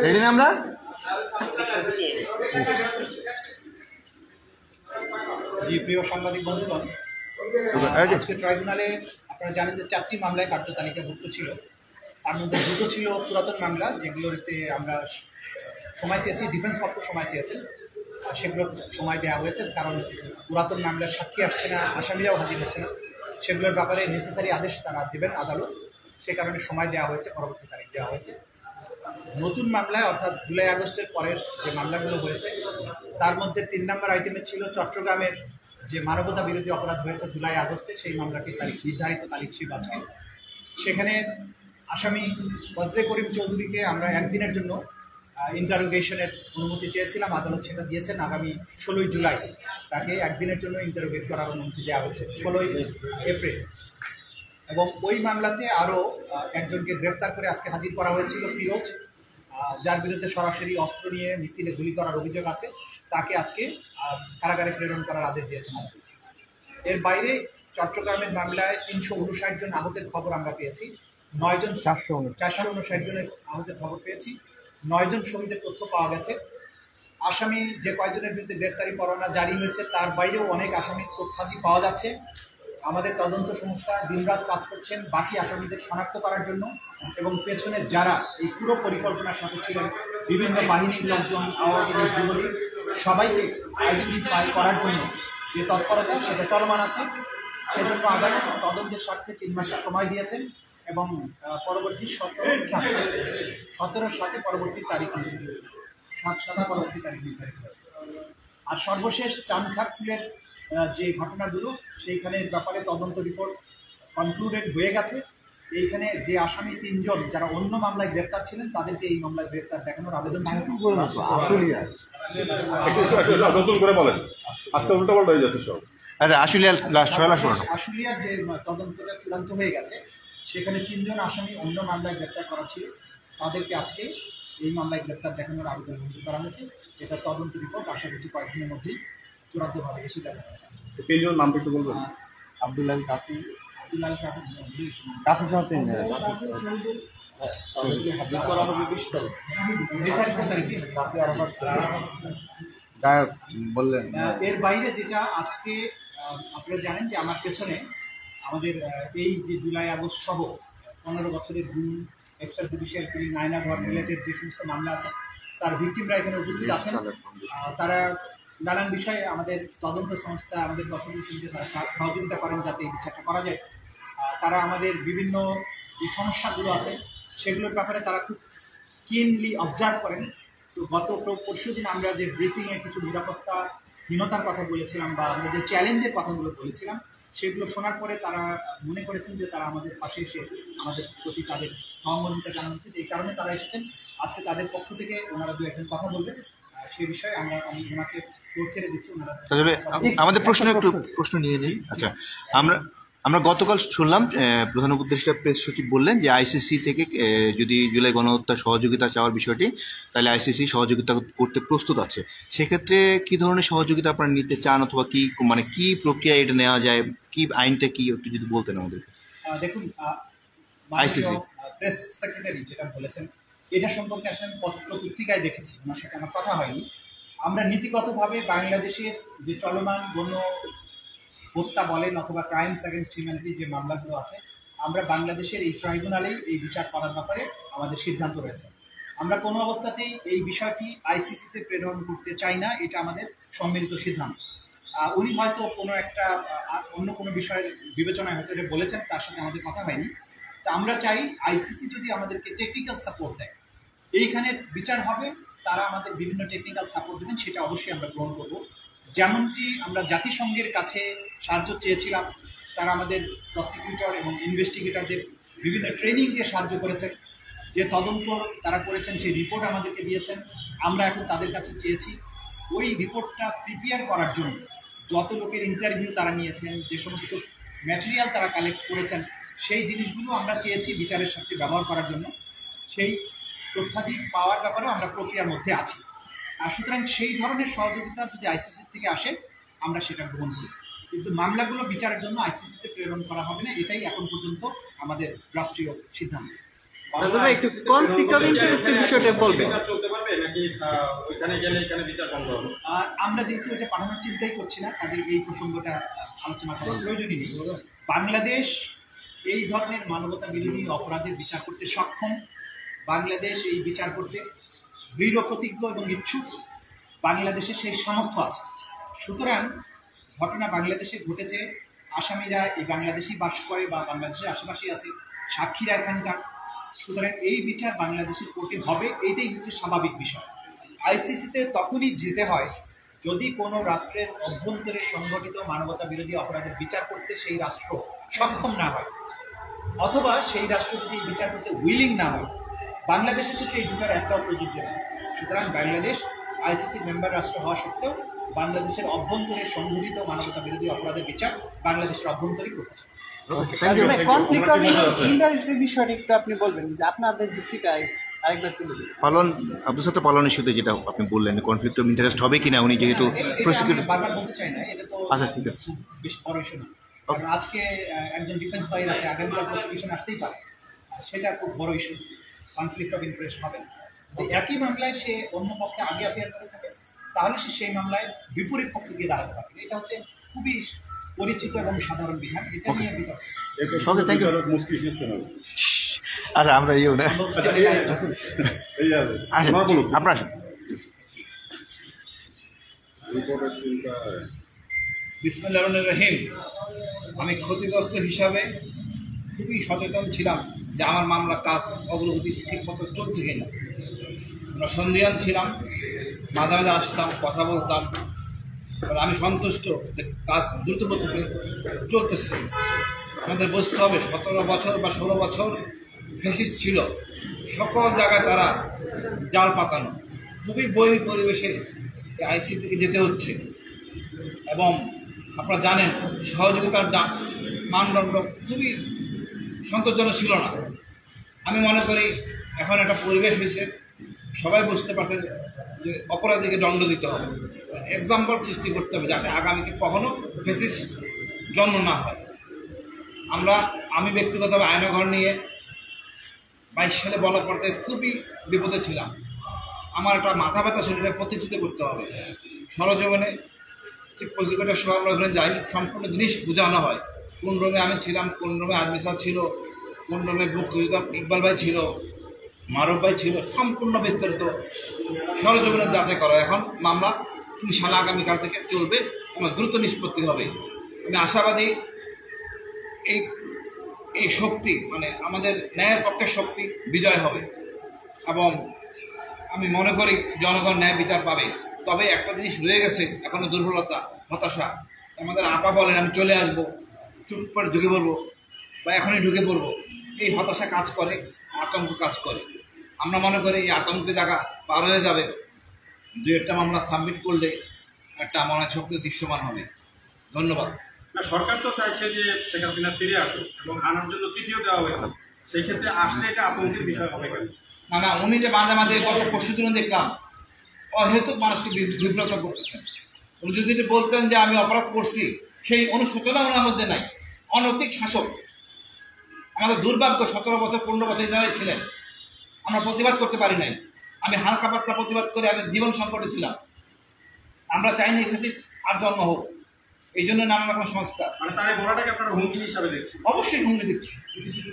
Ready না আমরা? জি, প্রিয় সাংবাদিক বন্ধুগণ, আজকে ট্রাইব্যুনালে আপনারা জানেন যে 4টি মামলায় কার্য তালিকাভুক্ত ছিল। তার মধ্যে 2টো ছিল পুরাতন মামলা, যেগুলোতে আমরা সময় চেয়েছি, ডিফেন্স পক্ষ সময় চেয়েছেন, সেগুলো সময় দেওয়া হয়েছে। কারণ পুরাতন মামলার সাক্ষী আসছে না, আসামিরাও হাজির হচ্ছে না, সেগুলোর ব্যাপারে নেসেসারি আদেশ তারা দেবেন আদালত, সে কারণে সময় দেওয়া হয়েছে, পরবর্তী তারিখ দেওয়া হয়েছে। নতুন মামলায় অর্থাৎ জুলাই আগস্টের পরের যে মামলাগুলো হয়েছে তার মধ্যে 3 নম্বর আইটেমে ছিল চট্টগ্রামের যে মানবতা বিরোধী অপরাধ হয়েছে জুলাই আগস্টে, সেই মামলাটির তারিখ নির্ধারিত তারিখ ছিল আজকে। সেখানে আসামি ফজলে করিম চৌধুরীকে আমরা একদিনের জন্য ইন্টারোগেশনের অনুমতি চেয়েছিলাম, আদালত সেটা দিয়েছেন। আগামী 16 জুলাই তাকে একদিনের জন্য ইন্টারোগেট করার অনুমতি দেওয়া হয়েছে, 16 এপ্রিল। এবং ওই মামলাতে আরও একজনকে গ্রেপ্তার করে আজকে হাজির করা হয়েছিল, ফিরোজ, যার বিরুদ্ধে সরাসরি অস্ত্র নিয়ে মিছিলে গুলি করার অভিযোগ আছে। তাকে আজকে কারাগারে প্রেরণ করার আদেশ দিয়েছেন। এর বাইরে চট্টগ্রামের মামলায় 359 জন আহতের খবর আমরা পেয়েছি, 9 জন 459 জনের আহতের খবর পেয়েছি, 9 জন শহীদের তথ্য পাওয়া গেছে। আসামি যে কয়েকজনের বিরুদ্ধে গ্রেপ্তারি পরোয়ানা জারি হয়েছে তার বাইরেও অনেক আসামির তথ্যাদি পাওয়া যাচ্ছে। আমাদের তদন্ত সংস্থা দিনরাত কাজ করছেন বাকি আসামিদের শনাক্ত করার জন্য, এবং পেছনে যারা এই পুরো পরিকল্পনার সাথে ছিলেন, বিভিন্ন বাহিনীর লোকজন, আওয়ামী লীগ, যুবলীগ, সবাইকে আইডেন্টিফাই করার জন্য যে তৎপরতা সেটা চলমান আছে। সেজন্য আদালত তদন্তের স্বার্থে 3 মাসের সময় দিয়েছেন এবং পরবর্তী 17-র সাথে পরবর্তী তারিখ পরবর্তী তারিখ নির্ধারিত হয়েছে। আর সর্বশেষ চানখারপুলের যে ঘটনাগুলো, সেইখানের ব্যাপারে তদন্ত রিপোর্ট কনক্লুডেড হয়ে গেছে। এইখানে যে আসামি 3 জন যারা অন্য মামলায় গ্রেপ্তার ছিলেন তাদেরকে এই মামলায় গ্রেপ্তার দেখানোর আবেদন ছিল। নতুন করে বলেন, আজকে উল্টাপাল্টা হয়ে যাচ্ছে সব। আচ্ছা, আশুলিয়ার যে তদন্তটা চূড়ান্ত হয়ে গেছে, সেখানে 3 জন আসামি অন্য মামলায় গ্রেপ্তার করা ছিল, তাদেরকে আজকে এই মামলায় গ্রেপ্তার দেখানোর আবেদন মঞ্জুর করা হয়েছে। এটা তদন্ত রিপোর্ট আশা করছি কয়েকদিনের মধ্যেই চূড়ান্তভাবে এসে যাবে। 3 জনের নামটা একটু বলবেন? আব্দুল্লাহ কাফি সহ 3 গায়ক বললেন। এর বাইরে যেটা আজকে আপনারা জানেন যে আমার পেছনে আমাদের এই যে জুলাই আগস্ট সহ 15 বছরের গুম, extra judicial killing, Aynaghor related যে সমস্ত মামলা আছে তার ভিকটিমরা এখানে উপস্থিত আছেন। তারা নানান বিষয়ে আমাদের তদন্ত সংস্থা, আমাদের প্রসিকিউশনকে সহযোগিতা করেন যাতে এই বিচারটা করা যায়। তারা আমাদের বিভিন্ন যে সমস্যাগুলো আছে সেগুলোর ব্যাপারে তারা খুব কিনলি অবজার্ভ করেন। তো গত পরশু দিন আমরা যে ব্রিফিংয়ে কিছু নিরাপত্তাহীনতার কথা বলেছিলাম বা আমরা যে চ্যালেঞ্জের কথাগুলো বলেছিলাম, সেগুলো শোনার পরে তারা মনে করেছেন যে তারা আমাদের পাশে এসে আমাদের প্রতি তাদের সহমর্মিতা জানানো উচিত। এই কারণে তারা এসেছেন। আজকে তাদের পক্ষ থেকে ওনারা 2-1 কথা বলবেন সেই বিষয়ে। আমি ওনাকে ফ্লোর ছেড়ে দিচ্ছি। ওনারা আমাদের প্রশ্ন নিয়ে নিই। আচ্ছা, আমরা গতকাল শুনলাম প্রধান উপদেষ্টা প্রেস সচিব বললেন যে আইসিসি থেকে যদি জুলাই গণহত্যা সহযোগিতা চাওয়ার বিষয়টি, তাহলে আইসিসি সহযোগিতা করতে প্রস্তুত আছে। সেক্ষেত্রে কি ধরনের সহযোগিতা আপনারা নিতে চান, অথবা কি কি প্রক্রিয়া এটা নেওয়া যায়, কি আইনটা কি একটু যদি বলতেন আমাদেরকে। দেখুন, আইসিসি প্রেস সেক্রেটারি যেটা বলেছেন এটা সম্পর্কে আসলে আমি পত্র পত্রিকায় দেখেছি, ওনার সাথে আমার কথা হয়নি। আমরা নীতিগতভাবে বাংলাদেশের যে চলমান হত্যা বলেন অথবা ক্রাইমস অ্যাগেন্স্ট হিউম্যানিটি যে মামলাগুলো আছে, আমরা বাংলাদেশের এই ট্রাইব্যুনালেই এই বিচার করার ব্যাপারে আমাদের সিদ্ধান্ত রয়েছে। আমরা কোনো অবস্থাতেই এই বিষয়টি আইসিসিতে প্রেরণ করতে চাই না, এটা আমাদের সম্মিলিত সিদ্ধান্ত। উনি হয়তো কোনো একটা অন্য কোনো বিষয়ের বিবেচনায় হয়তো এটা বলেছেন, তার সাথে আমাদের কথা হয়নি। তা আমরা চাই আইসিসি যদি আমাদেরকে টেকনিক্যাল সাপোর্ট দেয়, এইখানে বিচার হবে, তারা আমাদের বিভিন্ন টেকনিক্যাল সাপোর্ট দেবেন, সেটা অবশ্যই আমরা গ্রহণ করব। যেমনটি আমরা জাতিসংঘের কাছে সাহায্য চেয়েছিলাম, তারা আমাদের প্রসিকিউটর এবং ইনভেস্টিগেটরদের বিভিন্ন ট্রেনিং দিয়ে সাহায্য করেছেন, যে তদন্ত তারা করেছেন সেই রিপোর্ট আমাদেরকে দিয়েছেন। আমরা এখন তাদের কাছে চেয়েছি ওই রিপোর্টটা প্রিপেয়ার করার জন্য যত লোকের ইন্টারভিউ তারা নিয়েছেন, যে সমস্ত ম্যাটেরিয়াল তারা কালেক্ট করেছেন, সেই জিনিসগুলো আমরা চেয়েছি বিচারের সাথে ব্যবহার করার জন্য। সেই তথ্যাদি পাওয়ার ব্যাপারেও আমরা প্রক্রিয়ার মধ্যে আছি। সুতরাং সেই ধরনের সহযোগিতা যদি আইসিসি থেকে আসে আমরা সেটা গ্রহণ করি। কিন্তু মামলাগুলো বিচারের জন্য আইসিসিতে প্রেরণ করা হবে না, এটাই এখন পর্যন্ত আমাদের রাষ্ট্রীয় সিদ্ধান্ত। একটু কনফ্লিক্ট অফ ইন্টারেস্টের বিষয়টা বলবেন। চলতে পারবে নাকি ওইখানে গেলে এখানে বিচার বন্ধ হবে? আর আমরা যেহেতু এটা পাঠানোর চিন্তাই করছি না, কাজে এই প্রসঙ্গটা আলোচনা করার প্রয়োজনই নেই। বাংলাদেশ এই ধরনের মানবতা বিরোধী অপরাধের বিচার করতে সক্ষম, বাংলাদেশ এই বিচার করতে দৃঢ় প্রতিজ্ঞ এবং ইচ্ছুক, বাংলাদেশের সেই সামর্থ্য আছে। সুতরাং ঘটনা বাংলাদেশে ঘটেছে, আসামিরা এই বাংলাদেশেই বাস করে বা বাংলাদেশের আশেপাশেই আছে, সাক্ষীরা এখানকার। সুতরাং এই বিচার বাংলাদেশের কোর্টে হবে, এইটাই হচ্ছে স্বাভাবিক বিষয়। আইসিসিতে তখনই যেতে হয় যদি কোনো রাষ্ট্রের অভ্যন্তরে সংগঠিত মানবতা বিরোধী অপরাধের বিচার করতে সেই রাষ্ট্র সক্ষম না হয়, অথবা সেই রাষ্ট্র যদি বিচার করতে উইলিং না হয়। বাংলাদেশের ক্ষেত্রে এই দুটার একটাও প্রযোজ্য নয়। সুতরাং বাংলাদেশ আইসিসি মেম্বার রাষ্ট্র হওয়া সত্ত্বেও বাংলাদেশের অভ্যন্তরে সংঘটিত মানবতা বিরোধী অপরাধের বিচার বাংলাদেশের অভ্যন্তরই করছে। কনফ্লিক্ট অফ ইন্টারেস্টের বিষয়টা একটু আপনি বলবেন যে আপনাদের যুক্তিটাই আরেকবার তুলে দিন। পালন আপনার সাথে পালনের সাথে যেটা আপনি বললেন কনফ্লিক্ট অফ ইন্টারেস্ট হবে কিনা, উনি যেহেতু প্রসিকিউটর। বারবার বলতে চাই না, এটা তো আচ্ছা, ঠিক আছে। বেশ বড় ইস্যু না। কারণ আজকে একজন ডিফেন্স লয়ার আছে, আগামীকাল প্রসিকিউশন আসতেই পারে, সেটা খুব বড় ইস্যু। কনফ্লিক্ট অফ ইন্টারেস্ট হবে না। একই মামলায় সে অন্য পক্ষে আগে অ্যাপিয়ার করে থাকে, তাহলে সে সেই মামলায় বিপরীত পক্ষে গিয়ে দাঁড়াতে পারে। এটা হচ্ছে খুবই পরিচিত এবং সাধারণ বিধান, এটা নিয়ে বিতর্ক। ওকে, থ্যাংক ইউ। আচ্ছা, আমরা ইয়েও না। আচ্ছা, আপনার বিসমিল্লাহির রহমানির রহিম। আমি ক্ষতিগ্রস্ত হিসাবে খুবই সচেতন ছিলাম যে আমার মামলা কাজ অগ্রগতি ঠিকমতো চলছে কিনা। আমরা সন্দিহান ছিলাম, মাঝে মাঝে আসতাম, কথা বলতাম। আমি সন্তুষ্ট যে কাজ দ্রুত গতিতে চলতেছে। আমাদের বুঝতে হবে 17 বছর বা 16 বছর ফেসিস ছিল, সকল জায়গায় তারা জাল পাতানো, খুবই বৈরী পরিবেশে আইসি থেকে যেতে হচ্ছে। এবং আপনারা জানেন সহযোগিতার মানদণ্ড খুবই সন্তোষজনক ছিল না। আমি মনে করি এখন একটা পরিবেশ হয়েছে, সবাই বুঝতে পারছে যে অপরাধীকে দণ্ড দিতে হবে, এক্সাম্পল সৃষ্টি করতে হবে যাতে আগামীতে কখনো ফেসিস জন্ম না হয়। আমি ব্যক্তিগতভাবে আয়নাঘর নিয়ে 22 সালে বলা পড়তে খুবই বিপদে ছিলাম। আমার একটা মাথা ব্যথা শরীরে প্রতিষ্ঠিত করতে হবে। সরজীবনে চিফ প্রসিকিউটর সহ আমরা ওখানে যাই, সম্পূর্ণ জিনিস বোঝানো হয়। কোন রুমে আমি ছিলাম, কোন রুমে আজমি স্যার ছিল, কোন রুমে মুক্তিযোদ্ধা ইকবাল ভাই ছিল, মারুফ ভাই ছিল, সম্পূর্ণ বিস্তারিত সরজীবনে যাচাই করা। এখন মামলা ইনশাআল্লাহ আগামীকাল থেকে চলবে এবং দ্রুত নিষ্পত্তি হবে। আমি আশাবাদী এই শক্তি মানে আমাদের ন্যায়ের পক্ষের শক্তি বিজয় হবে এবং আমি মনে করি জনগণ ন্যায় বিচার পাবে। তবে একটা জিনিস রয়ে গেছে এখনো, দুর্বলতা, হতাশা। আমাদের আপা বলেন আমি চলে আসবো, চুপ করে ঢুকে পড়বো বা এখনই ঢুকে পড়বো, এই হতাশা কাজ করে, আতঙ্ক কাজ করে। আমরা মনে করি এই আতঙ্কের জায়গা পার হয়ে যাবে, 2-1টা মামলা সাবমিট করলে একটা মনে শক্তি দৃশ্যমান হবে। ধন্যবাদ। সরকার তো চাইছে যে শেখ হাসিনা ফিরে আসুক এবং আনার জন্য চিঠিও দেওয়া হয়েছে, সেই ক্ষেত্রে আসলে এটা আতঙ্কের বিষয় হবে কেন? না, উনি যে মাঝে মাঝে গত পরশু দিনে দেখলাম অহেতুক মানুষকে বিব্রত করতেছেন। উনি যদি বলতেন যে আমি অপরাধ করছি, সেই অনুশোচনা ওনার মধ্যে নাই। অনৈতিক শাসক, আমাদের দুর্ভাগ্য 17 বছর 15 বছর যারা ছিলেন, আমরা প্রতিবাদ করতে পারি নাই। আমি হালকা পাতলা প্রতিবাদ করে আমি জীবন সংকটে ছিলাম। আমরা চাইনি এখানে আর জন্ম হোক, এই জন্য নানা রকম সংস্কার। মানে তার এই বলাটাকে আপনারা হুমকি হিসাবে দেখছেন? অবশ্যই হুমকি দিচ্ছি।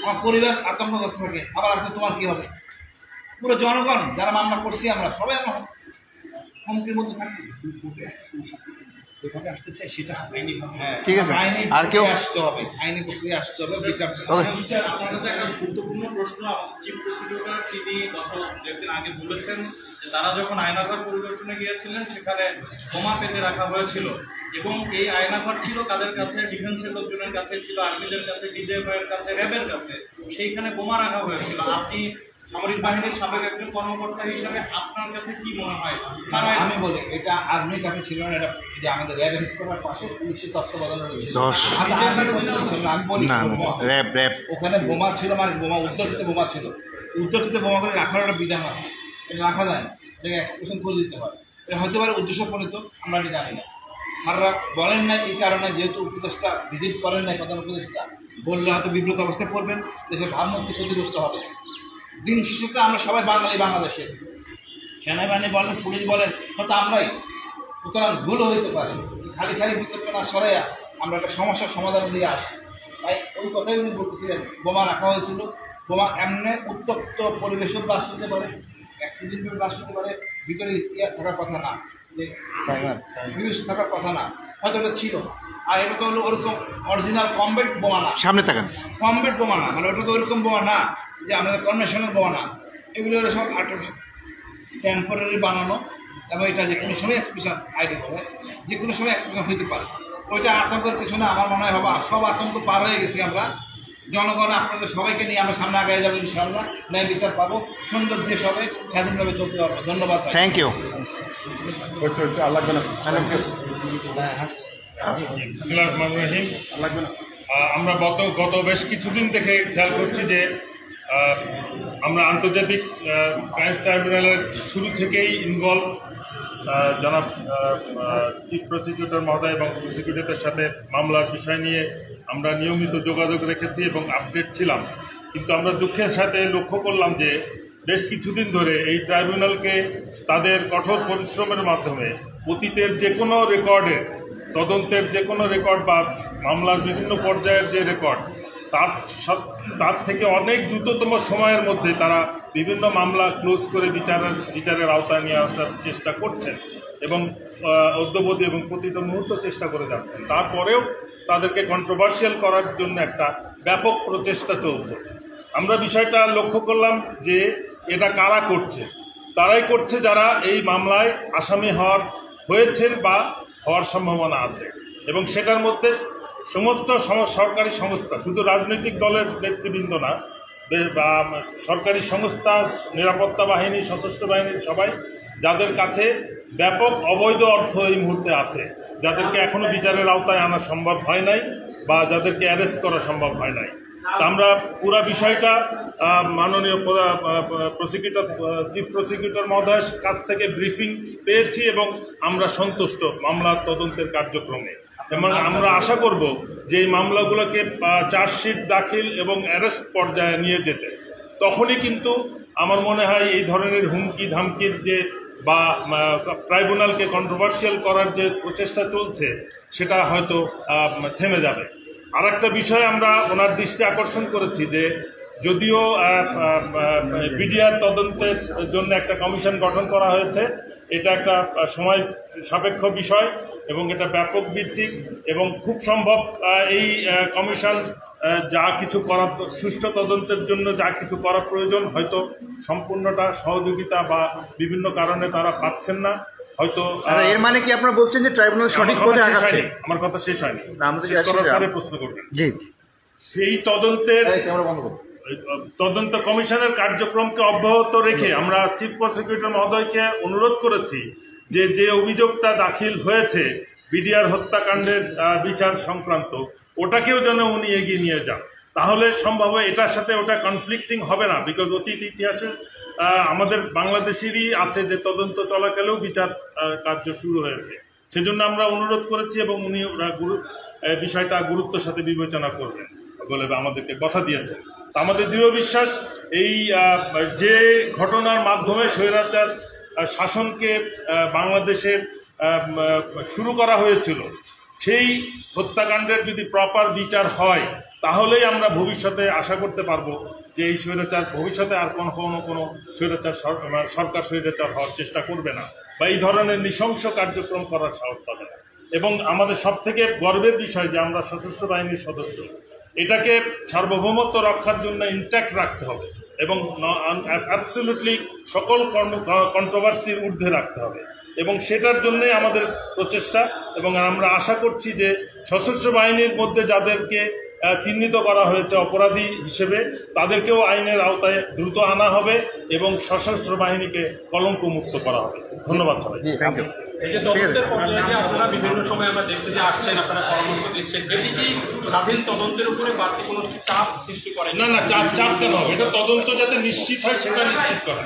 আমার পরিবার আতঙ্কগ্রস্ত থাকে, আবার আসলে তোমার কি হবে? পুরো জনগণ যারা মামলা করছি আমরা সবাই আমরা হুমকির মধ্যে থাকি। যেভাবে আসতে চাই সেটা ঠিক আছে। আইনি আর কেউ আসতে হবে, আইনি প্রক্রিয়া আসতে হবে, বিচার। আপনার কাছে একটা গুরুত্বপূর্ণ প্রশ্ন। চিফ প্রসিকিউটর তিনি গত কয়েকদিন আগে বলেছেন যে তারা যখন আয়নাঘর পরিদর্শনে গিয়েছিলেন সেখানে বোমা পেতে রাখা হয়েছিল এবং এই আয়নাঘর ছিল কাদের কাছে? ডিফেন্সের লোকজনের কাছে ছিল, আর্মিদের কাছে, ডিজিএফআই এর কাছে, র্যাবের কাছে। সেইখানে বোমা রাখা হয়েছিল। আপনি সামরিক বাহিনীর সাবেক একজন কর্মকর্তা হিসাবে আপনার কাছে কি মনে হয়? আমি বলি এটা আর্মির কাছে ছিল না, এটা যে আমাদের র্যাব হেডকোয়ার্টার পাশে পুলিশের তত্ত্বাবধানে রয়েছে। আমি বলি র্যাব ওখানে বোমা ছিল, মানে বোমা উদ্যোগিত বোমা ছিল। উদ্যোগিত বোমা করে রাখার একটা বিধান আছে, এটা রাখা যায় না, এটাকে অ্যাকুশন করে দিতে হয়। এটা হতে পারে উদ্দেশ্য প্রণীত, আমরা এটা জানি না। স্যাররা বলেন না এই কারণে, যেহেতু উপদেষ্টা ভিজিট করেন নাই, প্রধান উপদেষ্টা বললে হয়তো বিব্রত অবস্থায় পড়বেন, দেশের ভাবমূর্তি ক্ষতিগ্রস্ত হবে। দিন শেষে আমরা সবাই বাঙালি, বাংলাদেশে সেনাবাহিনী বলেন, পুলিশ বলেন, হয়তো আমরাই। সুতরাং ভুলও হইতে পারে, খালি খালি বিতর্ক না সরাইয়া আমরা একটা সমস্যার সমাধান দিয়ে আসি। তাই ওই কথাই উনি বলতেছিলেন, বোমা রাখা হয়েছিল, বোমা এমনি উত্তপ্ত পরিবেশের বাস হতে পারে, অ্যাক্সিডেন্টের বাস হতে পারে, ভিতরে ইতিহাস থাকার কথা না, যে নিউজ থাকার কথা না, হয়তো এটা ছিল। আর এটা তো হলো ওরকম অরিজিনাল কমবেট বোমা না, সামনে তাকান, কমবেট বোমা না, মানে ওটা তো ওরকম বোমা না যে আমাদের কনভেনশনাল বোমা না, এগুলো হলো সব টেম্পোরারি বানানো, এবং এটা যে কোনো সময় এক্সপ্রেশন আইডি করে, যে কোনো সময় এক্সপ্রেশন হইতে পারে। ওইটা আতঙ্কের পিছনে আমার মনে হয় হবে সব আতঙ্ক পার হয়ে গেছি আমরা। জনগণ আপনাদের সবাইকে নিয়ে আমরা সামনে আগায় যাবো ইনশাআল্লাহ, ন্যায় বিচার পাবো, সুন্দর দেশ হবে, স্বাধীনভাবে চলতে পারবো। ধন্যবাদ, থ্যাংক ইউ। আমরা গত বেশ কিছুদিন থেকে খেয়াল করছি যে আমরা আন্তর্জাতিক ক্রাইম ট্রাইব্যুনালের শুরু থেকেই ইনভলভ, জনাব চিফ প্রসিকিউটর মহোদয় এবং প্রসিকিউটরদের সাথে মামলার বিষয় নিয়ে আমরা নিয়মিত যোগাযোগ রেখেছি এবং আপডেট ছিলাম। কিন্তু আমরা দুঃখের সাথে লক্ষ্য করলাম যে বেশ কিছুদিন ধরে এই ট্রাইব্যুনালকে তাদের কঠোর পরিশ্রমের মাধ্যমে অতীতের যে কোনো রেকর্ডের, তদন্তের যে কোনো রেকর্ড বা মামলার বিভিন্ন পর্যায়ের যে রেকর্ড, তার থেকে অনেক দ্রুততম সময়ের মধ্যে তারা বিভিন্ন মামলা ক্লোজ করে বিচারের আওতায় নিয়ে আসার চেষ্টা করছেন এবং অদ্যবধি এবং প্রতিটা মুহূর্ত চেষ্টা করে যাচ্ছেন। তারপরেও তাদেরকে কন্ট্রোভার্সিয়াল করার জন্য একটা ব্যাপক প্রচেষ্টা চলছে। আমরা বিষয়টা লক্ষ্য করলাম যে এটা কারা করছে, তারাই করছে যারা এই মামলায় আসামি হয়েছেন বা হওয়ার সম্ভাবনা আছে, এবং সেটার মধ্যে সমস্ত সরকারি সংস্থা, শুধু রাজনৈতিক দলের নেতৃবৃন্দ না, বা সরকারি সংস্থা, নিরাপত্তা বাহিনী, সশস্ত্র বাহিনীর সবাই, যাদের কাছে ব্যাপক অবৈধ অর্থ এই মুহূর্তে আছে, যাদেরকে এখনো বিচারের আওতায় আনা সম্ভব হয় নাই বা যাদেরকে অ্যারেস্ট করা সম্ভব হয় নাই। আমরা পুরো বিষয়টা মাননীয় চিফ প্রসিকিউটর মহোদয়ের কাছ থেকে ব্রিফিং পেয়েছি এবং আমরা সন্তুষ্ট মামলার তদন্তের কার্যক্রমে, এবং আমরা আশা করব যে এই মামলাগুলোকে চার্জশিট দাখিল এবং অ্যারেস্ট পর্যায়ে নিয়ে যেতে, তখনই কিন্তু আমার মনে হয় এই ধরনের হুমকি ধামকির যে বা ট্রাইব্যুনালকে কন্ট্রোভার্সিয়াল করার যে প্রচেষ্টা চলছে সেটা হয়তো থেমে যাবে। আর একটা বিষয় আমরা ওনার দৃষ্টি আকর্ষণ করেছি যে যদিও বিডিআর তদন্তের জন্য একটা কমিশন গঠন করা হয়েছে, এটা একটা সময় সাপেক্ষ বিষয় এবং এটা ব্যাপক ভিত্তিক, এবং খুব সম্ভব এই কমিশন যা কিছু করার, সুষ্ঠু তদন্তের জন্য যা কিছু করা প্রয়োজন, হয়তো সম্পূর্ণটা সহযোগিতা বা বিভিন্ন কারণে তারা পাচ্ছেন না হয়তো। এর মানে কি আপনারা বলছেন যে ট্রাইব্যুনাল সঠিক পথে আগাচ্ছে? আমার কথা শেষ হয়নি, প্রশ্ন করবেন। জি, সেই তদন্ত কমিশনের কার্যক্রমকে অব্যাহত রেখে আমরা চিফ প্রসিকিউটর মহোদয়কে অনুরোধ করেছি যে অভিযোগটা দাখিল হয়েছে বিডিআর হত্যাকাণ্ডের বিচার সংক্রান্ত, ওটাকেও যেন উনি এগিয়ে নিয়ে যান, তাহলে সম্ভব এটার সাথে ওটা কনফ্লিক্টিং হবে না। বিকজ অতীত ইতিহাসে আমাদের বাংলাদেশেরই আছে যে তদন্ত চলাকালেও বিচার কার্য শুরু হয়েছে, সেজন্য আমরা অনুরোধ করেছি এবং উনি বিষয়টা গুরুত্বের সাথে বিবেচনা করবেন বলে আমাদেরকে কথা দিয়েছেন। তা আমাদের দৃঢ় বিশ্বাস এই যে ঘটনার মাধ্যমে স্বৈরাচার শাসনকে বাংলাদেশে শুরু করা হয়েছিল, সেই হত্যাকাণ্ডের যদি প্রপার বিচার হয় তাহলেই আমরা ভবিষ্যতে আশা করতে পারবো যে এই স্বৈরাচার ভবিষ্যতে আর কোনো স্বৈরাচার সরকার স্বৈরাচার হওয়ার চেষ্টা করবে না বা এই ধরনের নৃশংস কার্যক্রম করার সাহস পাবে না। এবং আমাদের সবথেকে গর্বের বিষয় যে আমরা সশস্ত্র বাহিনীর সদস্য, এটাকে সার্বভৌমত্ব রক্ষার জন্য ইনট্যাক্ট রাখতে হবে এবং অ্যাবসলিউটলি সকল কন্ট্রোভার্সির ঊর্ধ্বে রাখতে হবে, এবং সেটার জন্যই আমাদের প্রচেষ্টা। এবং আমরা আশা করছি যে সশস্ত্র বাহিনীর মধ্যে যাদেরকে চিহ্নিত করা হয়েছে অপরাধী হিসেবে, তাদেরকেও আইনের আওতায় দ্রুত আনা হবে এবং সশস্ত্র বাহিনীকে কলঙ্কমুক্ত করা হবে। ধন্যবাদ সবাই। এই যে তদন্তের পর্যায়ে আপনারা বিভিন্ন সময় আমরা দেখছি যে আসছেন, আপনারা পরামর্শ দিচ্ছেন, এটি কি স্বাধীন তদন্তের উপরে বাড়তি কোনো চাপ সৃষ্টি করে? না, চাপ কেন হবে? এটা তদন্ত যাতে নিশ্চিত হয় সেটা নিশ্চিত করা।